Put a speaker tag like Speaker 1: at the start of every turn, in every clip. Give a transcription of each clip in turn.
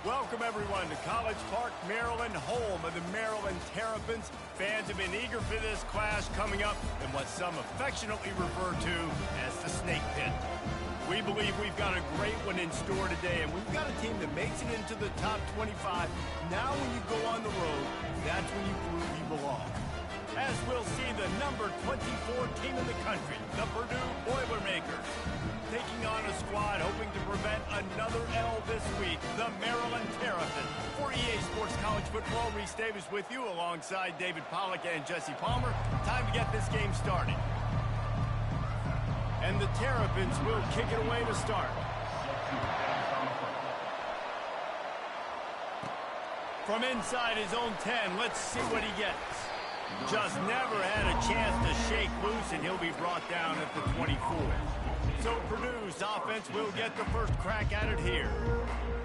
Speaker 1: Welcome, everyone, to College Park, Maryland, home of the Maryland Terrapins. Fans have been eager for this clash coming up in what some affectionately refer to as the Snake Pit. We believe we've got a great one in store today, and we've got a team that makes it into the top 25. Now when you go on the road, that's when you prove you belong. As we'll see the number 24 team in the country, the Purdue Boilermakers, taking on a squad hoping to prevent another L this week, the Maryland Terrapins. For EA Sports College Football, Reese Davis with you alongside David Pollack and Jesse Palmer. Time to get this game started. And the Terrapins will kick it away to start. From inside his own 10, let's see what he gets. Just never had a chance to shake loose, and he'll be brought down at the 24. So Purdue's offense will get the first crack at it here.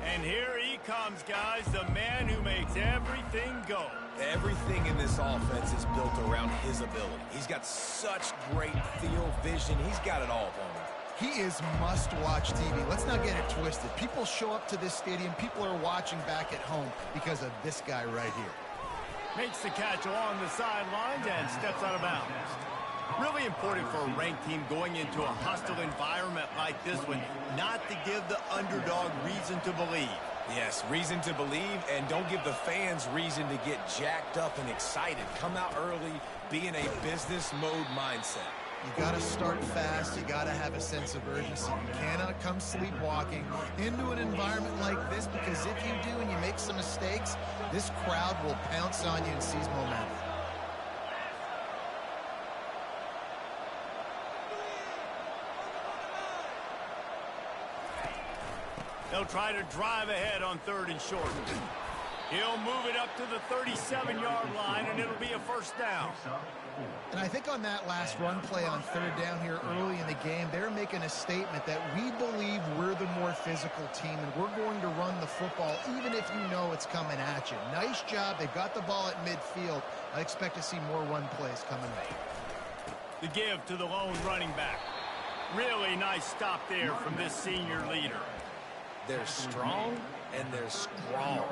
Speaker 1: And here he comes, guys, the man who makes everything go.
Speaker 2: Everything in this offense is built around his ability. He's got such great field vision. He's got it all, Bowman.
Speaker 3: He is must-watch TV. Let's not get it twisted. People show up to this stadium. People are watching back at home because of this guy right here.
Speaker 1: Makes the catch along the sidelines and steps out of bounds. Really important for a ranked team going into a hostile environment like this one, not to give the underdog reason to believe.
Speaker 2: Yes, reason to believe, and don't give the fans reason to get jacked up and excited. Come out early, be in a business mode mindset.
Speaker 3: You got to start fast. You got to have a sense of urgency. You cannot come sleepwalking into an environment like this, because if you do and you make some mistakes, this crowd will pounce on you and seize momentum.
Speaker 1: They'll try to drive ahead on 3rd and short. He'll move it up to the 37-yard line, and it'll be a first down.
Speaker 3: And I think on that last run play on 3rd down here early in the game, they're making a statement that we believe we're the more physical team, and we're going to run the football even if you know it's coming at you. Nice job. They've got the ball at midfield. I expect to see more run plays coming up.
Speaker 1: The give to the lone running back. Really nice stop there from this senior leader.
Speaker 2: They're strong, and they're strong.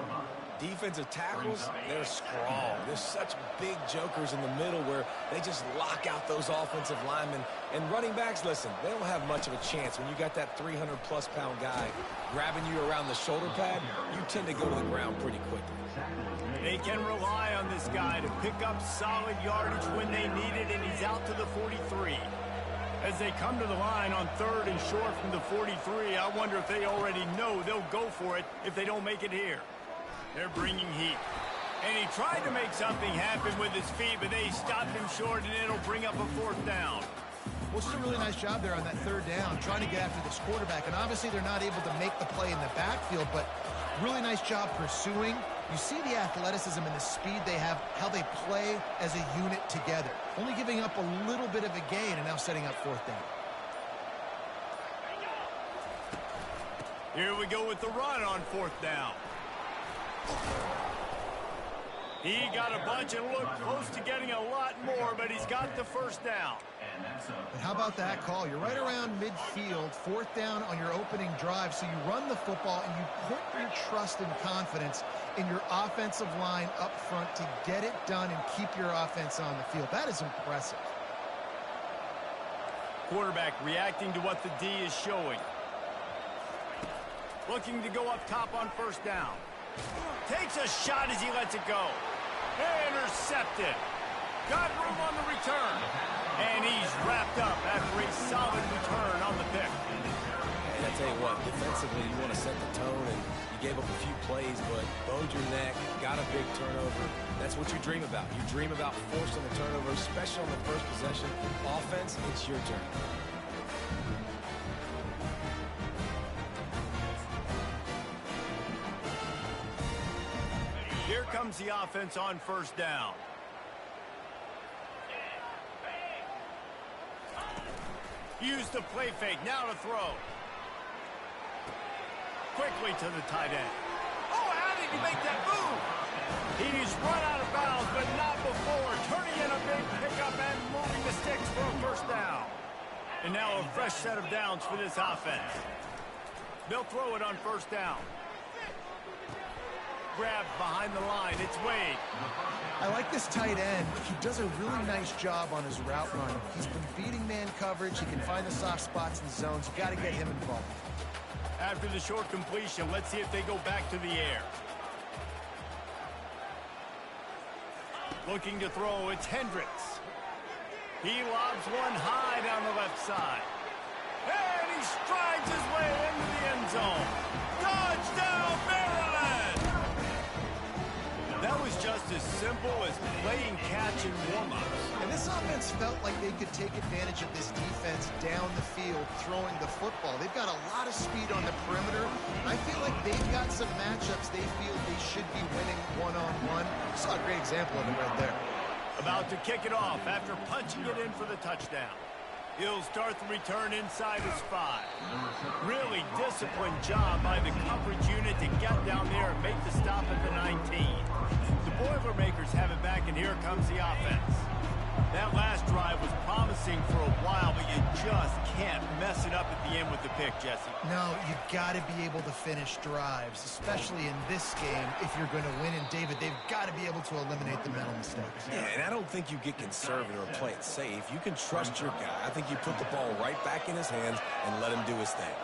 Speaker 2: Defensive tackles, they're strong. There's such big jokers in the middle where they just lock out those offensive linemen. And running backs, listen, they don't have much of a chance. When you got that 300-plus pound guy grabbing you around the shoulder pad, you tend to go to the ground pretty quickly.
Speaker 1: They can rely on this guy to pick up solid yardage when they need it, and he's out to the 43. As they come to the line on 3rd and short from the 43, I wonder if they already know they'll go for it if they don't make it here. They're bringing heat. And he tried to make something happen with his feet, but they stopped him short, and it'll bring up a 4th down.
Speaker 3: Well, just a really nice job there on that 3rd down, trying to get after this quarterback. And obviously they're not able to make the play in the backfield, but really nice job pursuing. You see the athleticism and the speed they have, how they play as a unit together. Only giving up a little bit of a gain and now setting up 4th down.
Speaker 1: Here we go with the run on 4th down. He got a bunch and looked close to getting a lot more, but he's got the 1st down.
Speaker 3: And how about that call? You're right around midfield, 4th down on your opening drive, so you run the football and you put your trust and confidence in your offensive line up front to get it done and keep your offense on the field. That is impressive.
Speaker 1: Quarterback reacting to what the D is showing. Looking to go up top on 1st down. Takes a shot as he lets it go. Intercepted. Got room on the return. And he's wrapped up after a solid return on the pick.
Speaker 2: And I tell you what, defensively, you want to set the tone, and you gave up a few plays, but bowed your neck, got a big turnover. That's what you dream about. You dream about forcing the turnover, especially on the first possession. Offense, it's your turn.
Speaker 1: Here comes the offense on 1st down. Use the play fake, now to throw. Quickly to the tight end. Oh, how did he make that move? He's run out of bounds, but not before. Turning in a big pickup and moving the sticks for a 1st down. And now a fresh set of downs for this offense. They'll throw it on 1st down. grab behind the line. It's Wade.
Speaker 3: I like this tight end. He does a really nice job on his route run. He's been beating man coverage. He can find the soft spots in the zones. You got to get him involved.
Speaker 1: After the short completion, let's see if they go back to the air. Looking to throw, it's Hendricks. He lobs one high down the left side. And he strides his way into the end zone. Touchdown, Maryland! That was just as simple as playing catch and warm-ups.
Speaker 3: And this offense felt like they could take advantage of this defense down the field throwing the football. They've got a lot of speed on the perimeter. I feel like they've got some matchups they feel they should be winning one-on-one. Saw a great example of it right there.
Speaker 1: About to kick it off after punching it in for the touchdown. He'll start the return inside his 5. Really disciplined job by the coverage unit to get down there and make the stop at the 19. The Boilermakers have it back, and here comes the offense. That last drive was promising for a while, but you just can't mess it up at the end with the pick, Jesse.
Speaker 3: No, you've got to be able to finish drives, especially in this game if you're going to win. And, David, they've got to be able to eliminate the mental mistakes.
Speaker 2: Yeah, and I don't think you get conservative or play it safe. You can trust your guy. I think you put the ball right back in his hands and let him do his thing.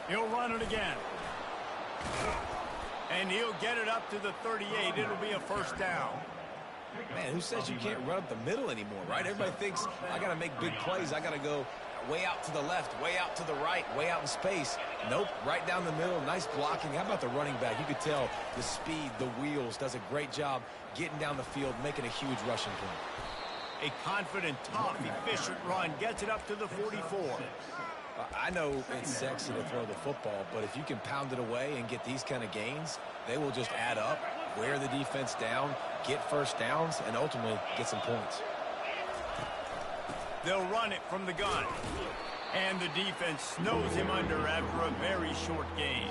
Speaker 1: He'll run it again. And he'll get it up to the 38. It'll be a first down.
Speaker 2: Man, who says you can't run up the middle anymore, right? Everybody thinks, I got to make big plays. I got to go way out to the left, way out to the right, way out in space. Nope, right down the middle. Nice blocking. How about the running back? You could tell the speed, the wheels, does a great job getting down the field, making a huge rushing play.
Speaker 1: A confident, tough, efficient run gets it up to the 44.
Speaker 2: I know it's sexy to throw the football, but if you can pound it away and get these kind of gains, they will just add up, wear the defense down, get first downs, and ultimately get some points.
Speaker 1: They'll run it from the gun. And the defense snows him under after a very short gain.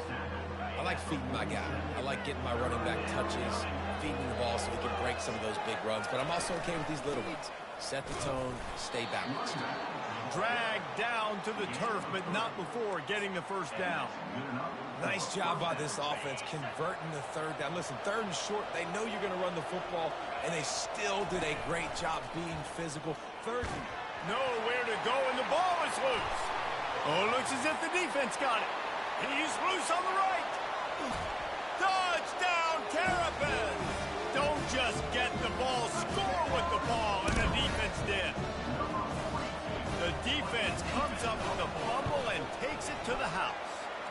Speaker 2: I like feeding my guy. I like getting my running back touches, feeding the ball so he can break some of those big runs, but I'm also okay with these little ones. Set the tone, stay balanced.
Speaker 1: Dragged down to the turf, but not before getting the first down.
Speaker 2: Nice job by this offense converting the third down. Listen, third and short, they know you're going to run the football, and they still did a great job being physical. Third and
Speaker 1: nowhere to go, and the ball is loose. Oh, looks as if the defense got it. He's loose on the right. Touchdown, Terrapins! Don't just get the ball, score with the ball, and the defense did. The defense comes up with a fumble and takes it to the house.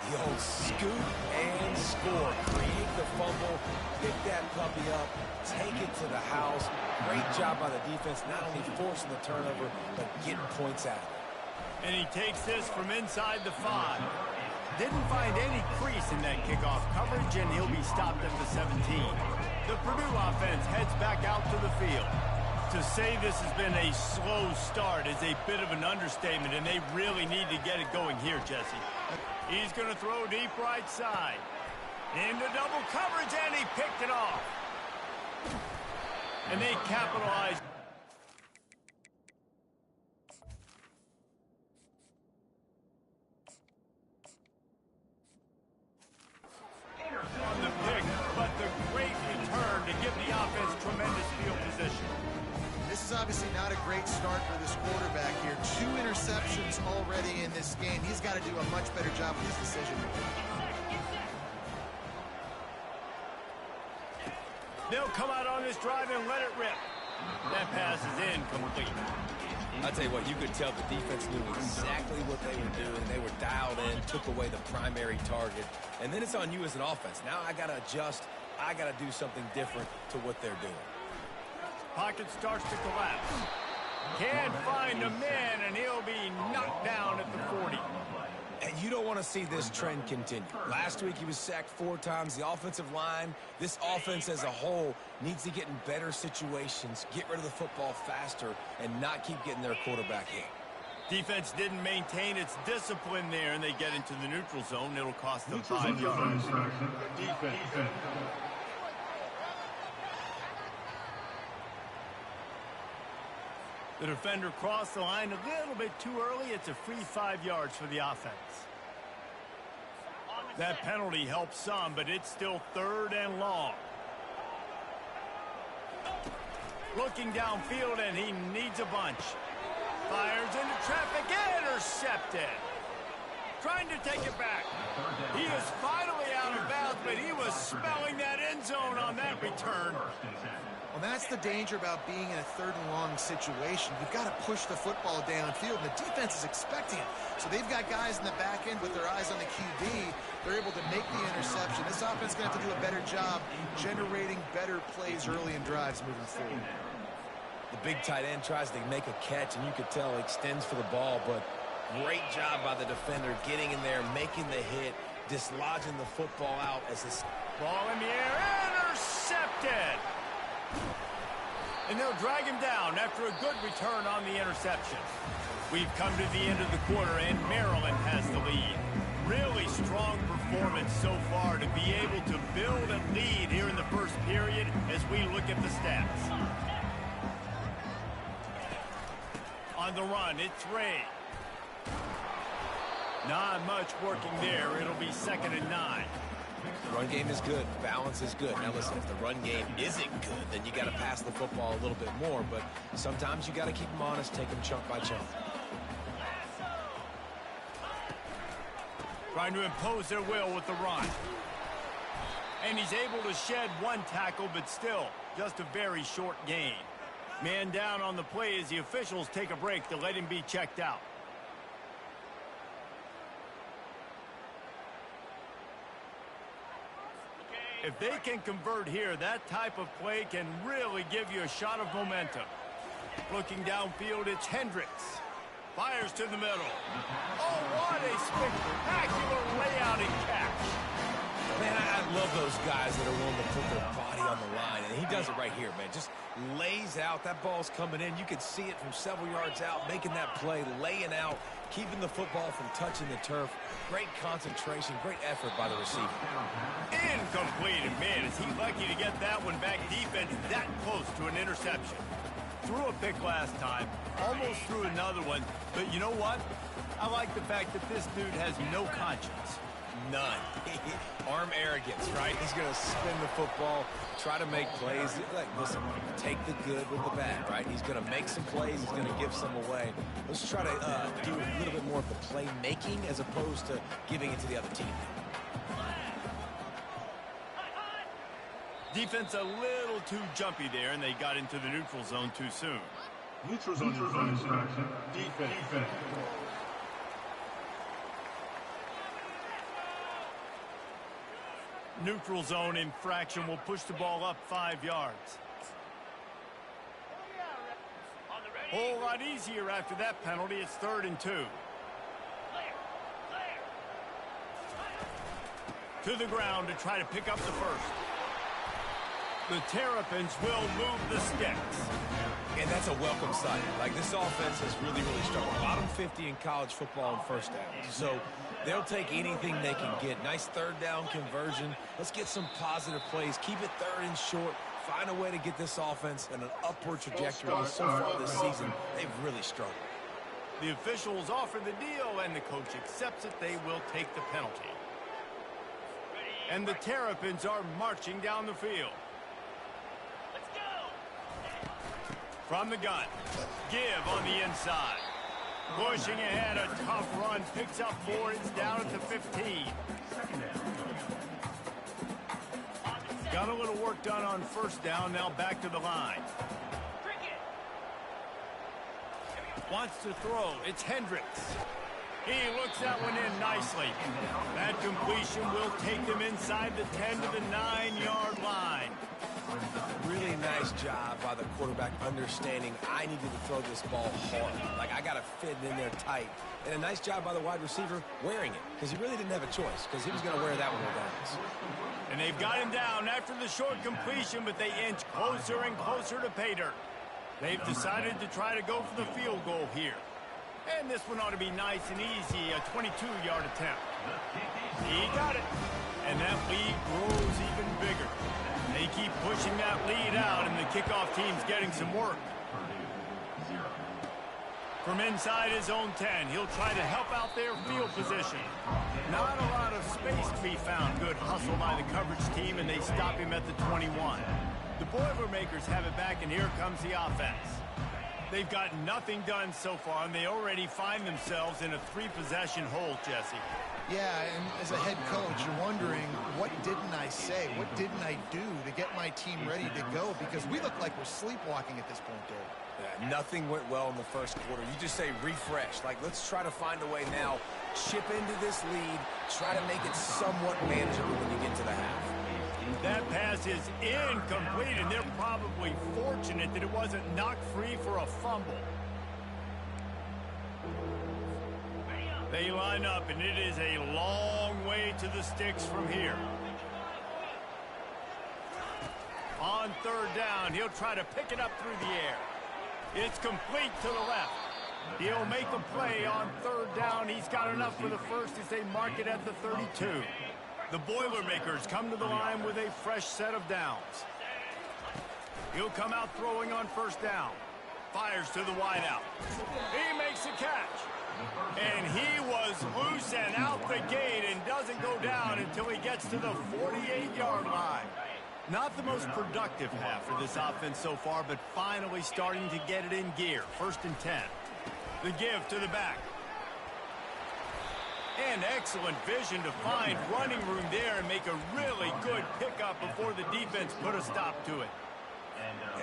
Speaker 2: The old scoop and score. Create the fumble, pick that puppy up, take it to the house. Great job by the defense, not only forcing the turnover, but getting points out of it.
Speaker 1: And he takes this from inside the 5. Didn't find any crease in that kickoff coverage, and he'll be stopped at the 17. The Purdue offense heads back out to the field. To say this has been a slow start is a bit of an understatement, and they really need to get it going here, Jesse. He's going to throw deep right side. Into double coverage, and he picked it off. And they capitalize. On the pick, but the great return to give the offense tremendous field position.
Speaker 3: This is obviously not a great start for this quarterback here. 2 interceptions already in this game. He's got to do a much better job with his decision.
Speaker 1: They'll come out on this drive and let it rip. That pass is incomplete.
Speaker 2: I'll tell you what, you could tell the defense knew exactly what they were doing. They were dialed in, took away the primary target. And then it's on you as an offense. Now I got to adjust. I got to do something different to what they're doing.
Speaker 1: Pocket starts to collapse. Can't find a man, and he'll be knocked down at the 40.
Speaker 2: And you don't want to see this trend continue. Last week he was sacked 4 times. The offensive line, this offense as a whole, needs to get in better situations, get rid of the football faster, and not keep getting their quarterback hit.
Speaker 1: Defense didn't maintain its discipline there, and they get into the neutral zone. It'll cost them 5 yards. The defender crossed the line a little bit too early. It's a free 5 yards for the offense. That penalty helps some, but it's still 3rd and long. Looking downfield, and he needs a bunch. Fires into traffic, intercepted. Trying to take it back. He is finally out of bounds, but he was smelling that end zone on that return.
Speaker 3: Well, that's the danger about being in a 3rd and long situation. You've got to push the football downfield, and the defense is expecting it. So they've got guys in the back end with their eyes on the QB. They're able to make the interception. This offense is going to have to do a better job generating better plays early in drives moving forward.
Speaker 2: The big tight end tries to make a catch, and you could tell he extends for the ball, but great job by the defender getting in there, making the hit, dislodging the football out as this
Speaker 1: ball in the air, intercepted. And they'll drag him down after a good return on the interception. We've come to the end of the quarter, and Maryland has the lead. Really strong performance so far to be able to build a lead here in the first period as we look at the stats. On the run, it's Ray. Not much working there. It'll be 2nd and 9.
Speaker 2: The run game is good. Balance is good. Now, listen, if the run game isn't good, then you got to pass the football a little bit more. But sometimes you got to keep them honest, take them chunk by chunk.
Speaker 1: Trying to impose their will with the run. And he's able to shed 1 tackle, but still just a very short gain. Man down on the play as the officials take a break to let him be checked out. If they can convert here, that type of play can really give you a shot of momentum. Looking downfield, it's Hendricks. Fires to the middle. Oh, what a spectacular layout and catch.
Speaker 2: Man, I love those guys that are willing to put their body on the line, and he does it right here, man. Just lays out. That ball's coming in. You can see it from several yards out, making that play, laying out, keeping the football from touching the turf. Great concentration, great effort by the receiver.
Speaker 1: Incomplete, and man, is he lucky to get that one back. Defense that close to an interception. Threw a pick last time, almost threw another one, but you know what? I like the fact that this dude has no conscience.
Speaker 2: None. Arm arrogance, right? He's going to spin the football, try to make plays. Like, listen, take the good with the bad, right? He's going to make some plays. He's going to give some away. Let's try to do a little bit more of the play-making as opposed to giving it to the other team.
Speaker 1: Defense a little too jumpy there, and they got into the neutral zone too soon.
Speaker 4: Neutral zone infraction. Defense.
Speaker 1: Neutral zone infraction will push the ball up 5 yards. Whole lot easier after that penalty. It's 3rd and 2. To the ground to try to pick up the first. The Terrapins will move the sticks.
Speaker 2: And that's a welcome sight. Like, this offense has really strong. Bottom 50 in college football in first downs. So they'll take anything they can get. Nice 3rd down conversion. Let's get some positive plays. Keep it 3rd and short. Find a way to get this offense in an upward trajectory. So far this season, they've really struggled.
Speaker 1: The officials offer the deal, and the coach accepts it. They will take the penalty. And the Terrapins are marching down the field. From the gun, give on the inside. Pushing ahead, a tough run, picks up 4, it's down at the 15. Got a little work done on 1st down, now back to the line. Wants to throw, it's Hendricks. He looks that one in nicely. That completion will take them inside the 10 to the 9-yard line.
Speaker 2: Really nice job by the quarterback understanding I needed to throw this ball hard. Like, I got to fit it in there tight. And a nice job by the wide receiver wearing it, because he really didn't have a choice, because he was going to wear that one regardless.
Speaker 1: And they've got him down after the short completion, but they inch closer and closer to pay dirt. They've decided to try to go for the field goal here. And this one ought to be nice and easy, a 22-yard attempt. He got it. And that lead grows even bigger. They keep pushing that lead out, and the kickoff team's getting some work. From inside his own 10, he'll try to help out their field position. Not a lot of space to be found. Good hustle by the coverage team, and they stop him at the 21. The Boilermakers have it back, and here comes the offense. They've got nothing done so far, and they already find themselves in a 3-possession hole, Jesse.
Speaker 3: Yeah, and as a head coach, you're wondering, what didn't I say? What didn't I do to get my team ready to go? Because we look like we're sleepwalking at this point, Dave.
Speaker 2: Yeah, nothing went well in the first quarter. You just say refresh. Like, let's try to find a way now. Chip into this lead. Try to make it somewhat manageable when you get to the half.
Speaker 1: That pass is incomplete, and they're probably fortunate that it wasn't knocked free for a fumble. They line up, and it is a long way to the sticks from here. On third down, he'll try to pick it up through the air. It's complete to the left. He'll make a play on third down. He's got enough for the first as they mark it at the 32. The Boilermakers come to the line with a fresh set of downs. He'll come out throwing on first down. Fires to the wideout. He makes a catch. And he was loose and out the gate and doesn't go down until he gets to the 48-yard line. Not the most productive half for this offense so far, but finally starting to get it in gear. 1st and 10. The give to the back. And excellent vision to find running room there and make a really good pickup before the defense put a stop to it.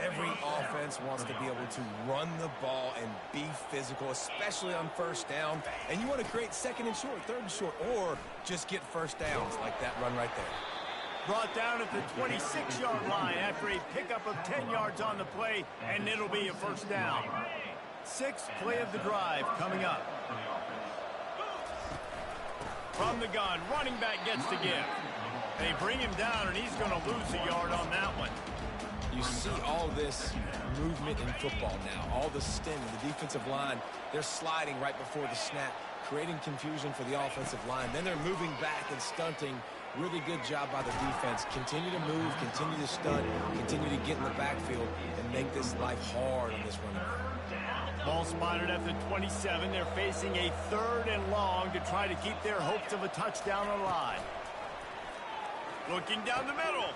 Speaker 2: Every offense wants to be able to run the ball and be physical, especially on first down. And you want to create 2nd and short, 3rd and short, or just get first downs like that run right there.
Speaker 1: Brought down at the 26-yard line after a pickup of 10 yards on the play, and it'll be a first down. 6th play of the drive coming up. From the gun, running back gets the give. They bring him down, and he's going to lose a yard on that one.
Speaker 2: You see all this movement in football now, all the stemming, the defensive line, they're sliding right before the snap, creating confusion for the offensive line. Then they're moving back and stunting. Really good job by the defense. Continue to move, continue to stunt, continue to get in the backfield and make this life hard on this running back.
Speaker 1: Ball spotted at the 27. They're facing a 3rd and long to try to keep their hopes of a touchdown alive. Looking down the middle.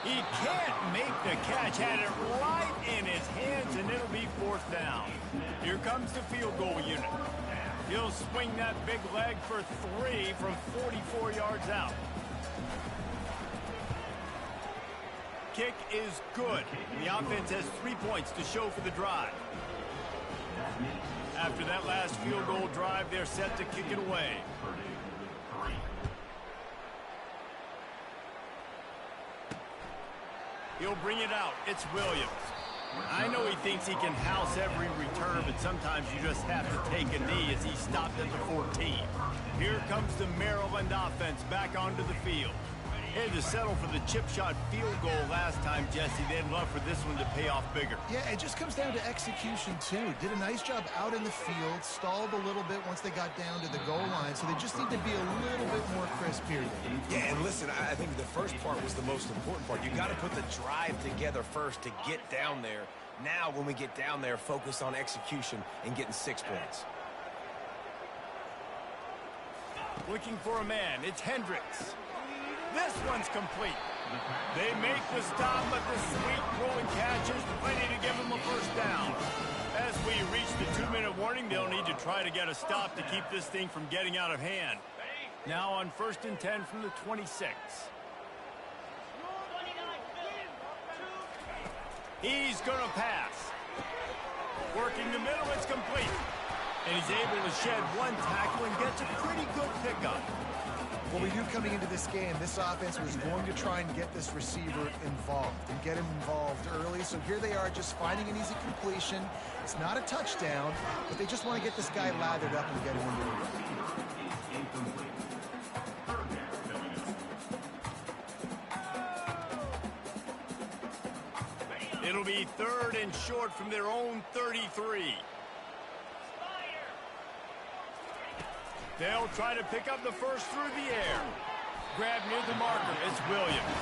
Speaker 1: He can't make the catch. Had it right in his hands, and it'll be 4th down. Here comes the field goal unit. He'll swing that big leg for 3 from 44 yards out. Kick is good. The offense has 3 points to show for the drive. After that last field goal drive, they're set to kick it away. He'll bring it out. It's Williams. I know he thinks he can house every return, but sometimes you just have to take a knee as he stopped at the 14. Here comes the Maryland offense back onto the field. Had to settle for the chip shot field goal last time, Jesse. They'd love for this one to pay off bigger.
Speaker 3: Yeah, it just comes down to execution, too. Did a nice job out in the field, stalled a little bit once they got down to the goal line, so they just need to be a little bit more crisp here.
Speaker 2: Yeah, and listen, I think the first part was the most important part. You got to put the drive together first to get down there. Now, when we get down there, focus on execution and getting 6 points.
Speaker 1: Looking for a man. It's Hendricks. This one's complete. They make the stop, but the sweet rolling catch is plenty to give them a first down. As we reach the 2-minute warning, they'll need to try to get a stop to keep this thing from getting out of hand. Now on 1st and 10 from the 26. He's going to pass. Working the middle, it's complete. And he's able to shed one tackle and gets a pretty good pickup.
Speaker 3: What we knew coming into this game, this offense was going to try and get this receiver involved and get him involved early. So here they are just finding an easy completion. It's not a touchdown, but they just want to get this guy lathered up and get him into the run.
Speaker 1: It'll be 3rd and short from their own 33. They'll try to pick up the first through the air. Grab near the marker. It's Williams.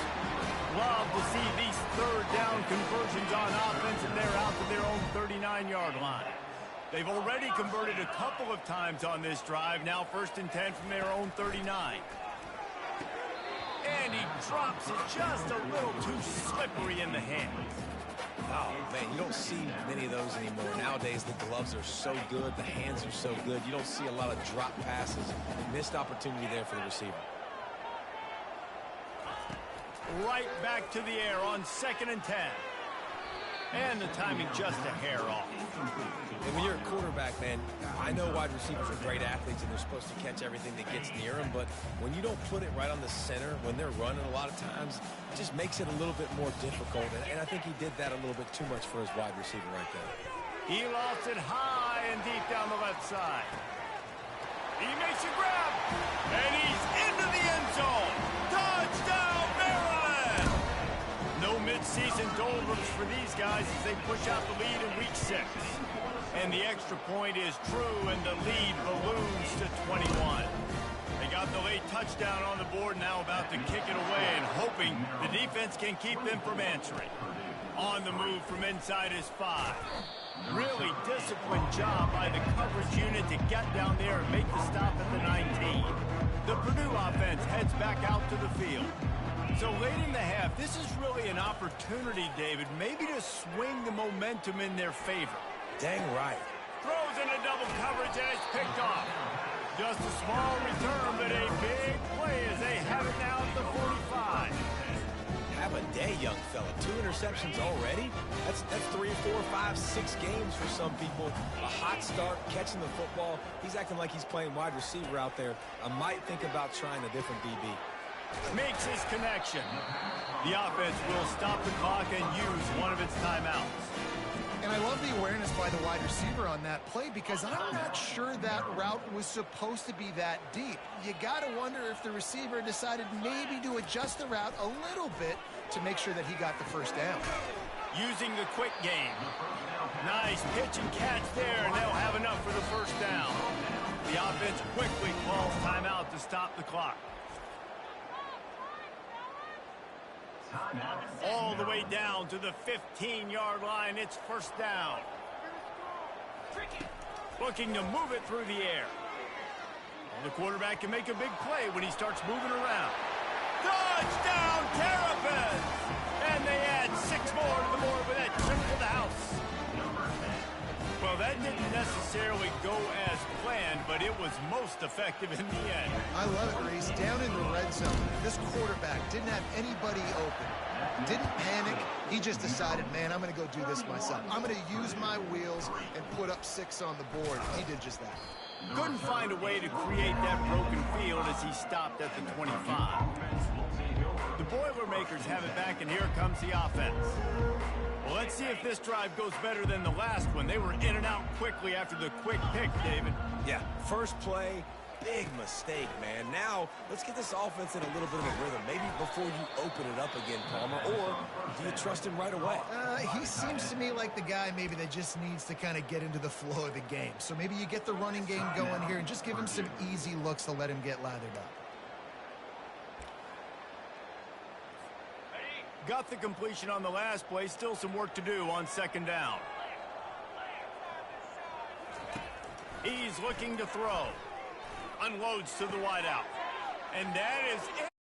Speaker 1: Love to see these 3rd down conversions on offense, and they're out to their own 39-yard line. They've already converted a couple of times on this drive. Now 1st and 10 from their own 39. drops it just a little too slippery in the hands.
Speaker 2: Oh, man, you don't see many of those anymore. Nowadays, the gloves are so good. The hands are so good. You don't see a lot of drop passes. Missed opportunity there for the receiver.
Speaker 1: Right back to the air on 2nd and 10. And the timing just a hair off.
Speaker 2: And when you're a quarterback, man, I know wide receivers are great athletes and they're supposed to catch everything that gets near them, but when you don't put it right on the center, when they're running a lot of times, it just makes it a little bit more difficult. And I think he did that a little bit too much for his wide receiver right there.
Speaker 1: He lost it high and deep down the left side. He makes a grab, and he's into the end zone. Touchdown, Maryland! No mid-season doldrums for these guys as they push out the lead in week 6. And the extra point is true, and the lead balloons to 21. They got the late touchdown on the board, now about to kick it away and hoping the defense can keep them from answering. On the move from inside his 5. Really disciplined job by the coverage unit to get down there and make the stop at the 19. The Purdue offense heads back out to the field. So late in the half, this is really an opportunity, David, maybe to swing the momentum in their favor.
Speaker 2: Dang right.
Speaker 1: Throws into double coverage and it's picked off. Just a small return, but a big play as they have it now at the 45.
Speaker 2: Have a day, young fella. 2 interceptions already? That's 3, 4, 5, 6 games for some people. A hot start, catching the football. He's acting like he's playing wide receiver out there. I might think about trying a different DB.
Speaker 1: Makes his connection. The offense will stop the clock and use one of its timeouts.
Speaker 3: And I love the awareness by the wide receiver on that play because I'm not sure that route was supposed to be that deep. You got to wonder if the receiver decided maybe to adjust the route a little bit to make sure that he got the first down.
Speaker 1: Using the quick game. Nice pitch and catch there, and they'll have enough for the first down. The offense quickly calls timeout to stop the clock. All the way down to the 15-yard line. It's first down. Looking to move it through the air. The quarterback can make a big play when he starts moving around. Touchdown, Terrapins! And they add 6 more to the board with that trip to the house. Well, that didn't necessarily go as planned, but it was most effective in the end.
Speaker 3: I love it, Reese. Down in the red zone, this quarterback didn't have anybody open. Didn't panic. He just decided, man, I'm going to go do this myself. I'm going to use my wheels and put up 6 on the board. He did just that.
Speaker 1: Couldn't find a way to create that broken field as he stopped at the 25. The Boilermakers have it back, and here comes the offense. Well, let's see if this drive goes better than the last one. They were in and out quickly after the quick pick, David.
Speaker 2: Yeah, first play, big mistake, man. Now, let's get this offense in a little bit of a rhythm. Maybe before you open it up again, Palmer, or do you trust him right away?
Speaker 3: He seems to me like the guy maybe that just needs to kind of get into the flow of the game. So maybe you get the running game going here and just give him some easy looks to let him get lathered up.
Speaker 1: Got the completion on the last play. Still some work to do on 2nd down. He's looking to throw. Unloads to the wideout. And that is it.